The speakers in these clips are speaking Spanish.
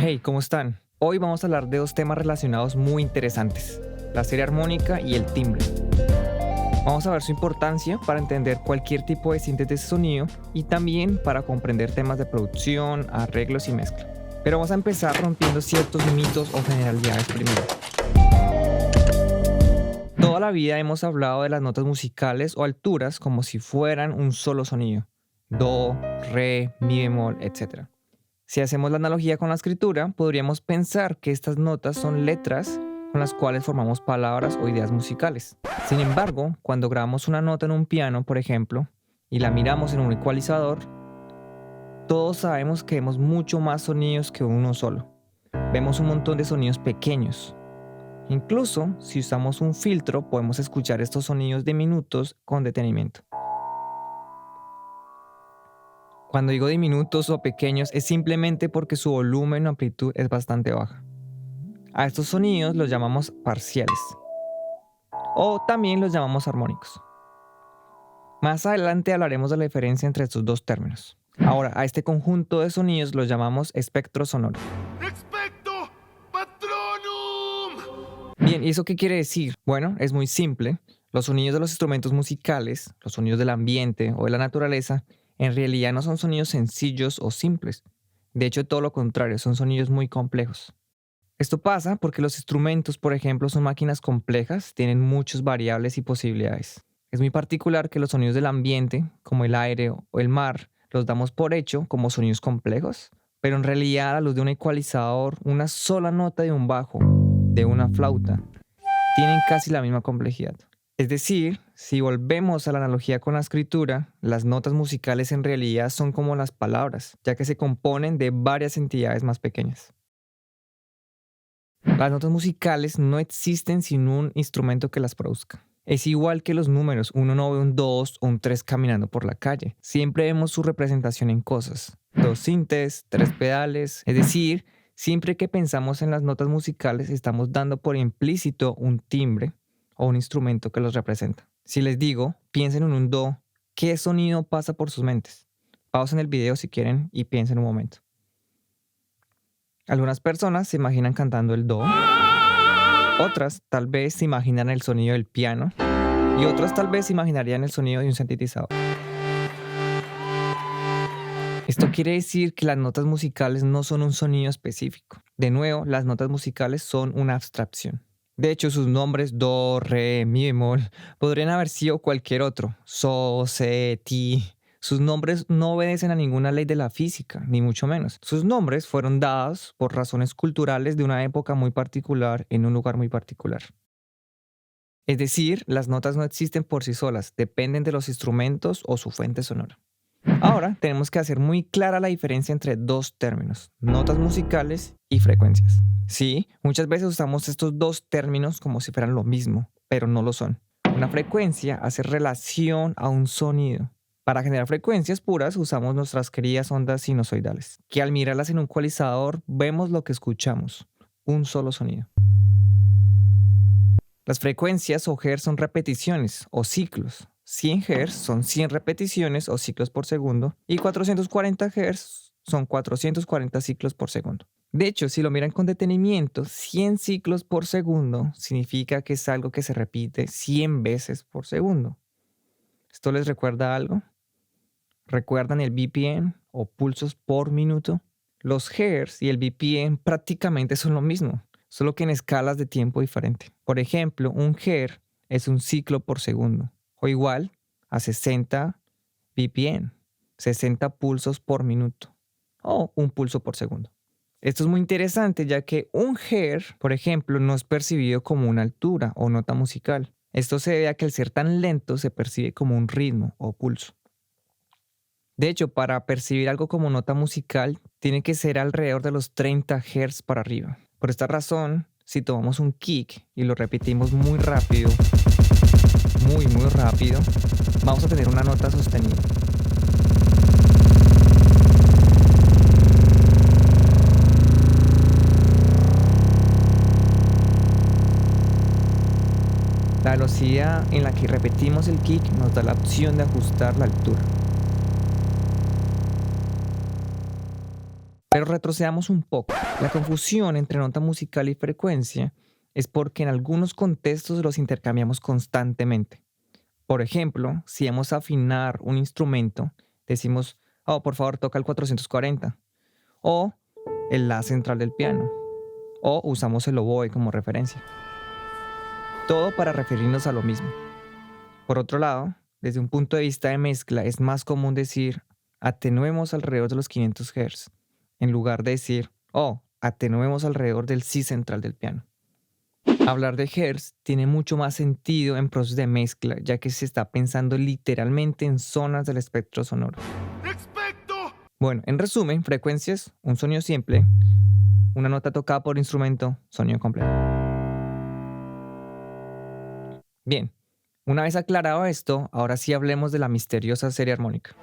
Hey, ¿cómo están? Hoy vamos a hablar de dos temas relacionados muy interesantes, la serie armónica y el timbre. Vamos a ver su importancia para entender cualquier tipo de síntesis de sonido y también para comprender temas de producción, arreglos y mezcla. Pero vamos a empezar rompiendo ciertos mitos o generalidades primero. Toda la vida hemos hablado de las notas musicales o alturas como si fueran un solo sonido: do, re, mi bemol, etc. Si hacemos la analogía con la escritura, podríamos pensar que estas notas son letras con las cuales formamos palabras o ideas musicales. Sin embargo, cuando grabamos una nota en un piano, por ejemplo, y la miramos en un ecualizador, todos sabemos que vemos mucho más sonidos que uno solo. Vemos un montón de sonidos pequeños. Incluso, si usamos un filtro, podemos escuchar estos sonidos diminutos con detenimiento. Cuando digo diminutos o pequeños es simplemente porque su volumen o amplitud es bastante baja. A estos sonidos los llamamos parciales, o también los llamamos armónicos. Más adelante hablaremos de la diferencia entre estos dos términos. Ahora, a este conjunto de sonidos los llamamos espectro sonoro. ¡Expecto Patronum! Bien, ¿y eso qué quiere decir? Bueno, es muy simple. Los sonidos de los instrumentos musicales, los sonidos del ambiente o de la naturaleza, en realidad no son sonidos sencillos o simples. De hecho, todo lo contrario, son sonidos muy complejos. Esto pasa porque los instrumentos, por ejemplo, son máquinas complejas, tienen muchas variables y posibilidades. Es muy particular que los sonidos del ambiente, como el aire o el mar, los damos por hecho como sonidos complejos, pero en realidad a la luz de un ecualizador, una sola nota de un bajo, de una flauta, tienen casi la misma complejidad. Es decir, si volvemos a la analogía con la escritura, las notas musicales en realidad son como las palabras, ya que se componen de varias entidades más pequeñas. Las notas musicales no existen sin un instrumento que las produzca. Es igual que los números, uno no ve un 2 o un 3 caminando por la calle. Siempre vemos su representación en cosas. 2 sintes, 3 pedales, es decir, siempre que pensamos en las notas musicales estamos dando por implícito un timbre o un instrumento que los representa. Si les digo, piensen en un do, ¿qué sonido pasa por sus mentes? Pausen el video si quieren y piensen un momento. Algunas personas se imaginan cantando el do, otras tal vez se imaginan el sonido del piano y otras tal vez se imaginarían el sonido de un sintetizador. Esto quiere decir que las notas musicales no son un sonido específico. De nuevo, las notas musicales son una abstracción. De hecho, sus nombres do, re, mi bemol podrían haber sido cualquier otro, so, se, ti. Sus nombres no obedecen a ninguna ley de la física, ni mucho menos. Sus nombres fueron dados por razones culturales de una época muy particular en un lugar muy particular. Es decir, las notas no existen por sí solas, dependen de los instrumentos o su fuente sonora. Ahora tenemos que hacer muy clara la diferencia entre dos términos, notas musicales y frecuencias. Sí, muchas veces usamos estos dos términos como si fueran lo mismo, pero no lo son. Una frecuencia hace relación a un sonido. Para generar frecuencias puras usamos nuestras queridas ondas sinusoidales, que al mirarlas en un ecualizador vemos lo que escuchamos, un solo sonido. Las frecuencias o hertz son repeticiones o ciclos. 100 Hz son 100 repeticiones o ciclos por segundo y 440 Hz son 440 ciclos por segundo. De hecho, si lo miran con detenimiento, 100 ciclos por segundo significa que es algo que se repite 100 veces por segundo. ¿Esto les recuerda algo? ¿Recuerdan el BPM o pulsos por minuto? Los Hz y el BPM prácticamente son lo mismo, solo que en escalas de tiempo diferente. Por ejemplo, un Hz es un ciclo por segundo, o igual a 60 BPM, 60 pulsos por minuto, o un pulso por segundo. Esto es muy interesante ya que un Hz, por ejemplo, no es percibido como una altura o nota musical. Esto se debe a que al ser tan lento se percibe como un ritmo o pulso. De hecho, para percibir algo como nota musical, tiene que ser alrededor de los 30 Hz para arriba. Por esta razón, si tomamos un kick y lo repetimos muy rápido, muy rápido, vamos a tener una nota sostenida. La velocidad en la que repetimos el kick nos da la opción de ajustar la altura. Pero retrocedamos un poco. La confusión entre nota musical y frecuencia es porque en algunos contextos los intercambiamos constantemente. Por ejemplo, si vamos a afinar un instrumento, decimos, oh, por favor, toca el 440, o el la central del piano, o usamos el oboe como referencia. Todo para referirnos a lo mismo. Por otro lado, desde un punto de vista de mezcla, es más común decir atenuemos alrededor de los 500 Hz, en lugar de decir, oh, atenuemos alrededor del si central del piano. Hablar de Hertz tiene mucho más sentido en procesos de mezcla, ya que se está pensando literalmente en zonas del espectro sonoro. ¡Expecto! Bueno, en resumen, frecuencias, un sonido simple, una nota tocada por instrumento, sonido complejo. Bien, una vez aclarado esto, ahora sí hablemos de la misteriosa serie armónica.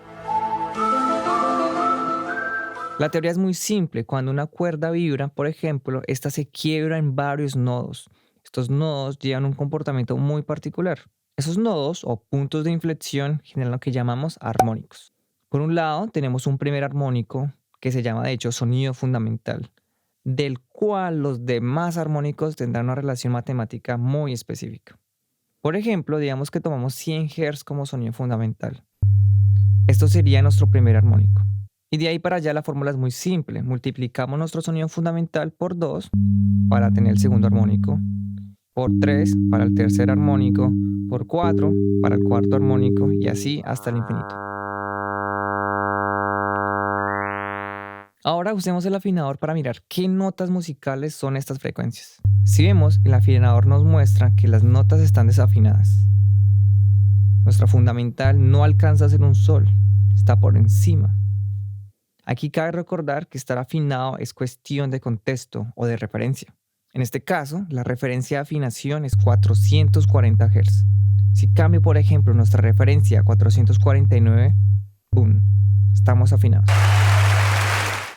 La teoría es muy simple. Cuando una cuerda vibra, por ejemplo, esta se quiebra en varios nodos. Estos nodos llevan un comportamiento muy particular. Esos nodos o puntos de inflexión generan lo que llamamos armónicos. Por un lado, tenemos un primer armónico que se llama de hecho sonido fundamental, del cual los demás armónicos tendrán una relación matemática muy específica. Por ejemplo, digamos que tomamos 100 Hz como sonido fundamental. Esto sería nuestro primer armónico. Y de ahí para allá la fórmula es muy simple. Multiplicamos nuestro sonido fundamental por 2 para tener el segundo armónico, por 3 para el tercer armónico, por 4 para el cuarto armónico y así hasta el infinito. Ahora usemos el afinador para mirar qué notas musicales son estas frecuencias. Si vemos, el afinador nos muestra que las notas están desafinadas. Nuestra fundamental no alcanza a ser un sol, está por encima. Aquí cabe recordar que estar afinado es cuestión de contexto o de referencia. En este caso, la referencia de afinación es 440 Hz. Si cambio, por ejemplo, nuestra referencia a 449, ¡boom!, estamos afinados.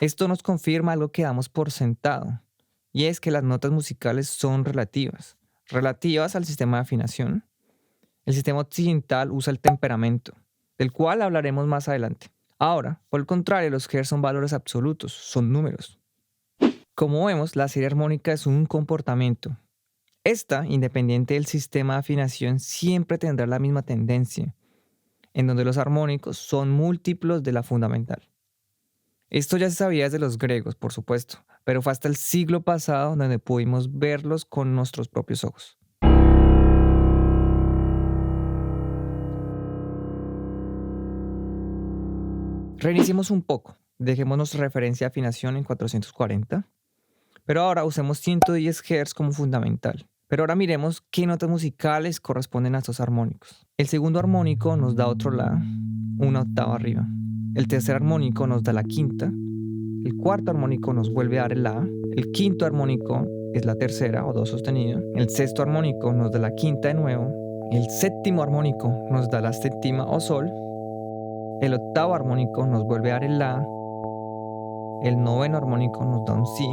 Esto nos confirma algo que damos por sentado, y es que las notas musicales son relativas al sistema de afinación. El sistema occidental usa el temperamento, del cual hablaremos más adelante. Ahora, por el contrario, los Hertz son valores absolutos, son números. Como vemos, la serie armónica es un comportamiento. Esta, independiente del sistema de afinación, siempre tendrá la misma tendencia, en donde los armónicos son múltiplos de la fundamental. Esto ya se sabía desde los griegos, por supuesto, pero fue hasta el siglo pasado donde pudimos verlos con nuestros propios ojos. Reiniciemos un poco, dejemos nuestra referencia de afinación en 440, pero ahora usemos 110 Hz como fundamental. Pero ahora miremos qué notas musicales corresponden a estos armónicos. El segundo armónico nos da otro la, una octava arriba. El tercer armónico nos da la quinta. El cuarto armónico nos vuelve a dar el la. El quinto armónico es la tercera o do sostenido. El sexto armónico nos da la quinta de nuevo. El séptimo armónico nos da la séptima o sol. El octavo armónico nos vuelve a dar el la. El noveno armónico nos da un si.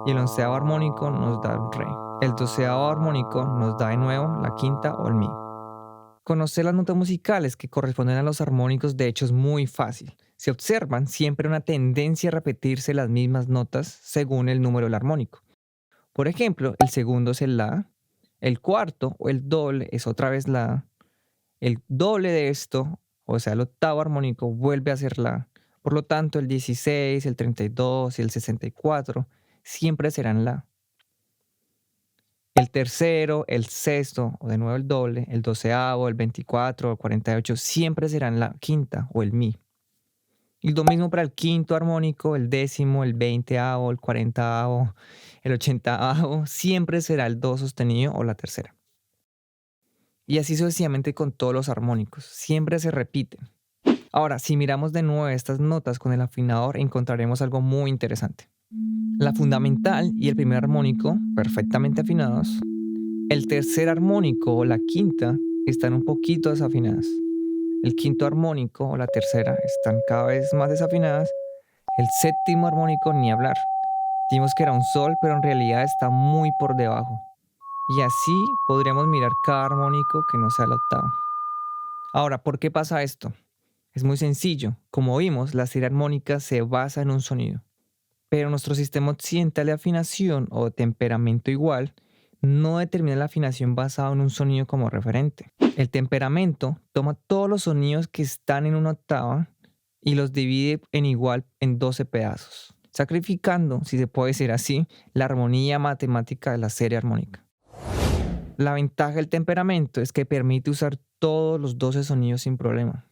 Y el onceavo armónico nos da un re. El doceavo armónico nos da de nuevo la quinta o el mi. Conocer las notas musicales que corresponden a los armónicos de hecho es muy fácil. Se observan siempre una tendencia a repetirse las mismas notas según el número del armónico. Por ejemplo, el segundo es el la, el cuarto o el doble es otra vez la, el doble de esto, o sea, el octavo armónico vuelve a ser la. Por lo tanto, el 16, el 32 y el 64 siempre serán la. El tercero, el sexto, o de nuevo el doble, el doceavo, el 24, el 48, siempre serán la quinta o el mi. Y lo mismo para el quinto armónico, el décimo, el 20avo, el 40avo, el 80avo, siempre será el do sostenido o la tercera. Y así sucesivamente con todos los armónicos, siempre se repiten. Ahora, si miramos de nuevo estas notas con el afinador, encontraremos algo muy interesante. La fundamental y el primer armónico, perfectamente afinados. El tercer armónico o la quinta están un poquito desafinadas. El quinto armónico o la tercera están cada vez más desafinadas. El séptimo armónico, ni hablar. Dijimos que era un sol, pero en realidad está muy por debajo. Y así podríamos mirar cada armónico que no sea el octavo. Ahora, ¿por qué pasa esto? Es muy sencillo. Como vimos, la serie armónica se basa en un sonido. Pero nuestro sistema occidental de afinación o temperamento igual no determina la afinación basada en un sonido como referente. El temperamento toma todos los sonidos que están en una octava y los divide en igual en 12 pedazos, sacrificando, si se puede decir así, la armonía matemática de la serie armónica. La ventaja del temperamento es que permite usar todos los 12 sonidos sin problema.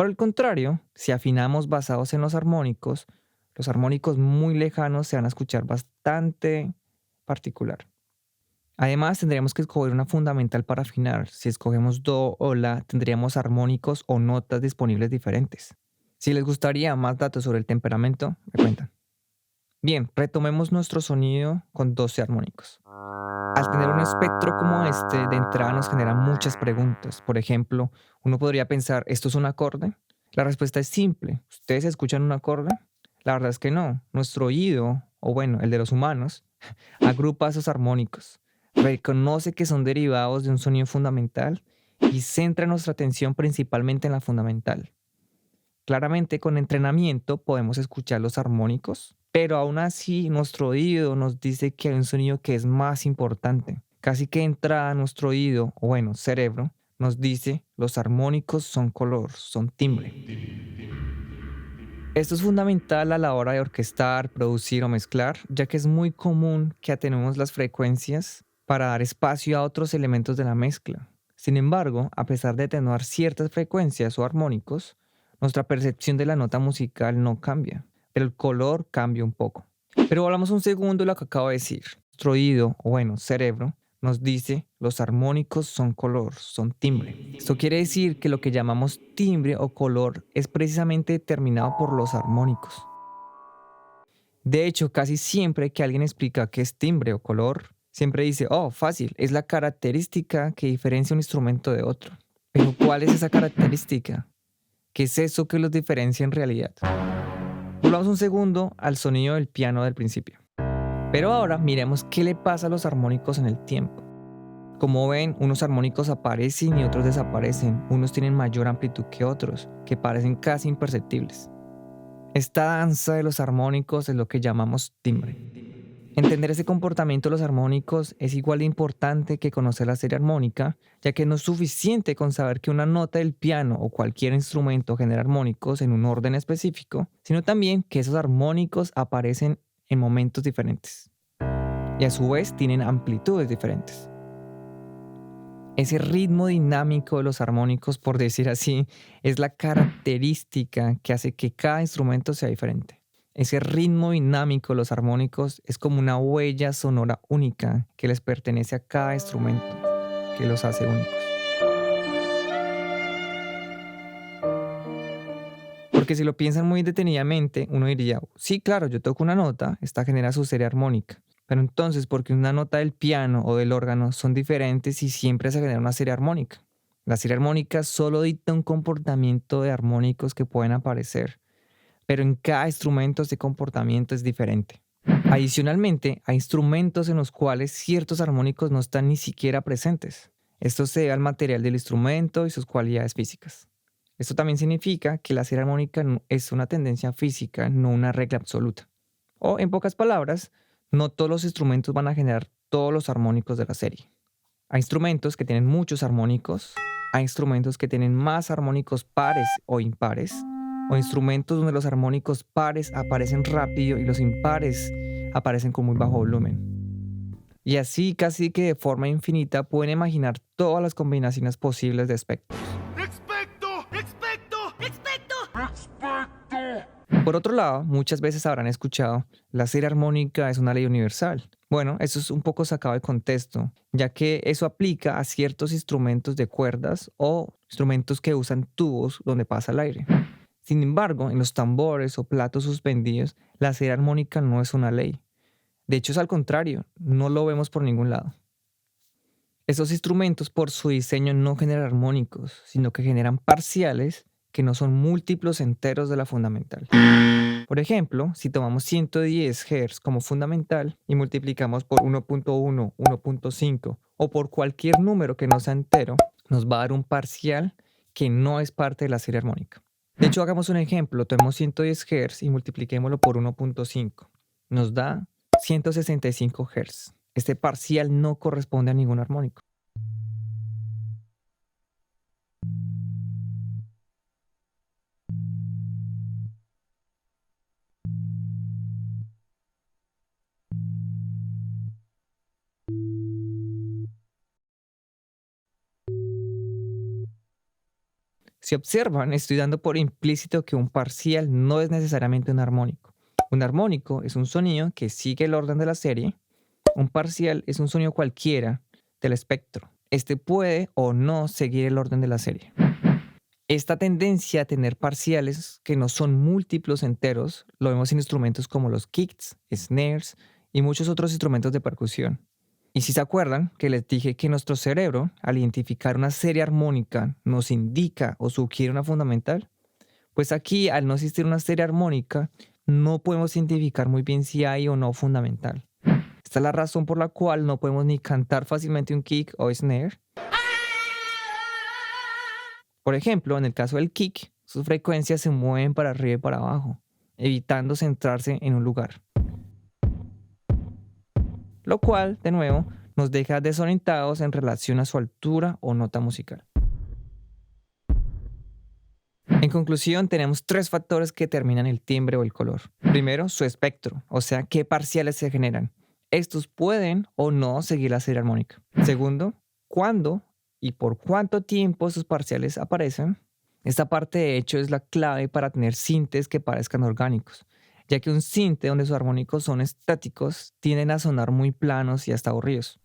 Por el contrario, si afinamos basados en los armónicos muy lejanos se van a escuchar bastante particular. Además, tendríamos que escoger una fundamental para afinar. Si escogemos do o la, tendríamos armónicos o notas disponibles diferentes. Si les gustaría más datos sobre el temperamento, me cuentan. Bien, retomemos nuestro sonido con 12 armónicos. Al tener un espectro como este, de entrada nos genera muchas preguntas. Por ejemplo, uno podría pensar, ¿esto es un acorde? La respuesta es simple. ¿Ustedes escuchan un acorde? La verdad es que no. Nuestro oído, o bueno, el de los humanos, agrupa esos armónicos, reconoce que son derivados de un sonido fundamental y centra nuestra atención principalmente en la fundamental. Claramente, con entrenamiento podemos escuchar los armónicos, pero aún así nuestro oído nos dice que hay un sonido que es más importante. Casi que entra a nuestro oído, o bueno, cerebro, nos dice los armónicos son color, son timbre. Esto es fundamental a la hora de orquestar, producir o mezclar, ya que es muy común que atenuemos las frecuencias para dar espacio a otros elementos de la mezcla. Sin embargo, a pesar de atenuar ciertas frecuencias o armónicos, nuestra percepción de la nota musical no cambia, pero el color cambia un poco. Pero volvamos un segundo a lo que acabo de decir. Nuestro oído, o bueno, cerebro, nos dice los armónicos son color, son timbre. Esto quiere decir que lo que llamamos timbre o color es precisamente determinado por los armónicos. De hecho, casi siempre que alguien explica qué es timbre o color, siempre dice, oh, fácil, es la característica que diferencia un instrumento de otro. Pero ¿cuál es esa característica? ¿Qué es eso que los diferencia en realidad? Volvamos un segundo al sonido del piano del principio. Pero ahora miremos qué le pasa a los armónicos en el tiempo. Como ven, unos armónicos aparecen y otros desaparecen. Unos tienen mayor amplitud que otros, que parecen casi imperceptibles. Esta danza de los armónicos es lo que llamamos timbre. Entender ese comportamiento de los armónicos es igual de importante que conocer la serie armónica, ya que no es suficiente con saber que una nota del piano o cualquier instrumento genera armónicos en un orden específico, sino también que esos armónicos aparecen en momentos diferentes y a su vez tienen amplitudes diferentes. Ese ritmo dinámico de los armónicos, por decir así, es la característica que hace que cada instrumento sea diferente. Ese ritmo dinámico de los armónicos es como una huella sonora única que les pertenece a cada instrumento, que los hace únicos. Porque si lo piensan muy detenidamente, uno diría, sí, claro, yo toco una nota, esta genera su serie armónica. Pero entonces, ¿por qué una nota del piano o del órgano son diferentes y siempre se genera una serie armónica? La serie armónica solo dicta un comportamiento de armónicos que pueden aparecer, pero en cada instrumento ese comportamiento es diferente. Adicionalmente, hay instrumentos en los cuales ciertos armónicos no están ni siquiera presentes. Esto se debe al material del instrumento y sus cualidades físicas. Esto también significa que la serie armónica es una tendencia física, no una regla absoluta. O, en pocas palabras, no todos los instrumentos van a generar todos los armónicos de la serie. Hay instrumentos que tienen muchos armónicos, hay instrumentos que tienen más armónicos pares o impares, o instrumentos donde los armónicos pares aparecen rápido y los impares aparecen con muy bajo volumen. Y así casi que de forma infinita pueden imaginar todas las combinaciones posibles de espectros. Por otro lado, muchas veces habrán escuchado, la serie armónica es una ley universal. Bueno, eso es un poco sacado de contexto, ya que eso aplica a ciertos instrumentos de cuerdas o instrumentos que usan tubos donde pasa el aire. Sin embargo, en los tambores o platos suspendidos, la serie armónica no es una ley. De hecho, es al contrario, no lo vemos por ningún lado. Esos instrumentos por su diseño no generan armónicos, sino que generan parciales que no son múltiplos enteros de la fundamental. Por ejemplo, si tomamos 110 Hz como fundamental y multiplicamos por 1.1, 1.5 o por cualquier número que no sea entero, nos va a dar un parcial que no es parte de la serie armónica. De hecho, hagamos un ejemplo. Tomemos 110 Hz y multipliquémoslo por 1.5. Nos da 165 Hz. Este parcial no corresponde a ningún armónico. Si observan, estoy dando por implícito que un parcial no es necesariamente un armónico. Un armónico es un sonido que sigue el orden de la serie. Un parcial es un sonido cualquiera del espectro. Este puede o no seguir el orden de la serie. Esta tendencia a tener parciales que no son múltiplos enteros lo vemos en instrumentos como los kicks, snares y muchos otros instrumentos de percusión. Y si se acuerdan que les dije que nuestro cerebro, al identificar una serie armónica, nos indica o sugiere una fundamental, pues aquí, al no existir una serie armónica, no podemos identificar muy bien si hay o no fundamental. Esta es la razón por la cual no podemos ni cantar fácilmente un kick o snare. Por ejemplo, en el caso del kick, sus frecuencias se mueven para arriba y para abajo, evitando centrarse en un lugar. Lo cual, de nuevo, nos deja desorientados en relación a su altura o nota musical. En conclusión, tenemos 3 factores que determinan el timbre o el color. Primero, su espectro, o sea, qué parciales se generan. Estos pueden o no seguir la serie armónica. Segundo, cuándo y por cuánto tiempo esos parciales aparecen. Esta parte, de hecho, es la clave para tener sintes que parezcan orgánicos, ya que un sinte donde sus armónicos son estáticos tienden a sonar muy planos y hasta aburridos.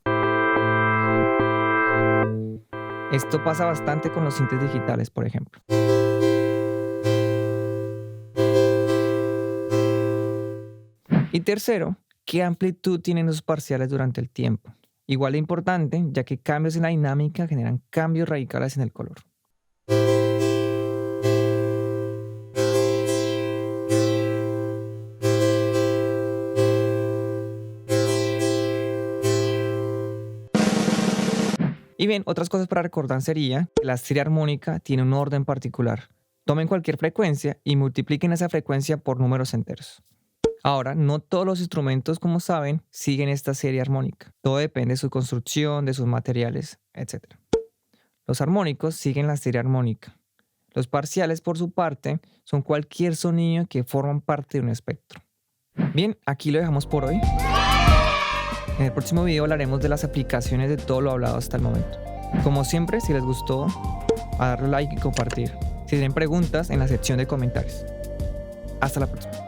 Esto pasa bastante con los sintes digitales, por ejemplo. Y tercero, ¿qué amplitud tienen los parciales durante el tiempo? Igual de importante, ya que cambios en la dinámica generan cambios radicales en el color. Y bien, otras cosas para recordar sería que la serie armónica tiene un orden particular. Tomen cualquier frecuencia y multipliquen esa frecuencia por números enteros. Ahora, no todos los instrumentos, como saben, siguen esta serie armónica. Todo depende de su construcción, de sus materiales, etc. Los armónicos siguen la serie armónica. Los parciales, por su parte, son cualquier sonido que forman parte de un espectro. Bien, aquí lo dejamos por hoy. En el próximo video hablaremos de las aplicaciones de todo lo hablado hasta el momento. Como siempre, si les gustó, a darle like y compartir. Si tienen preguntas, en la sección de comentarios. Hasta la próxima.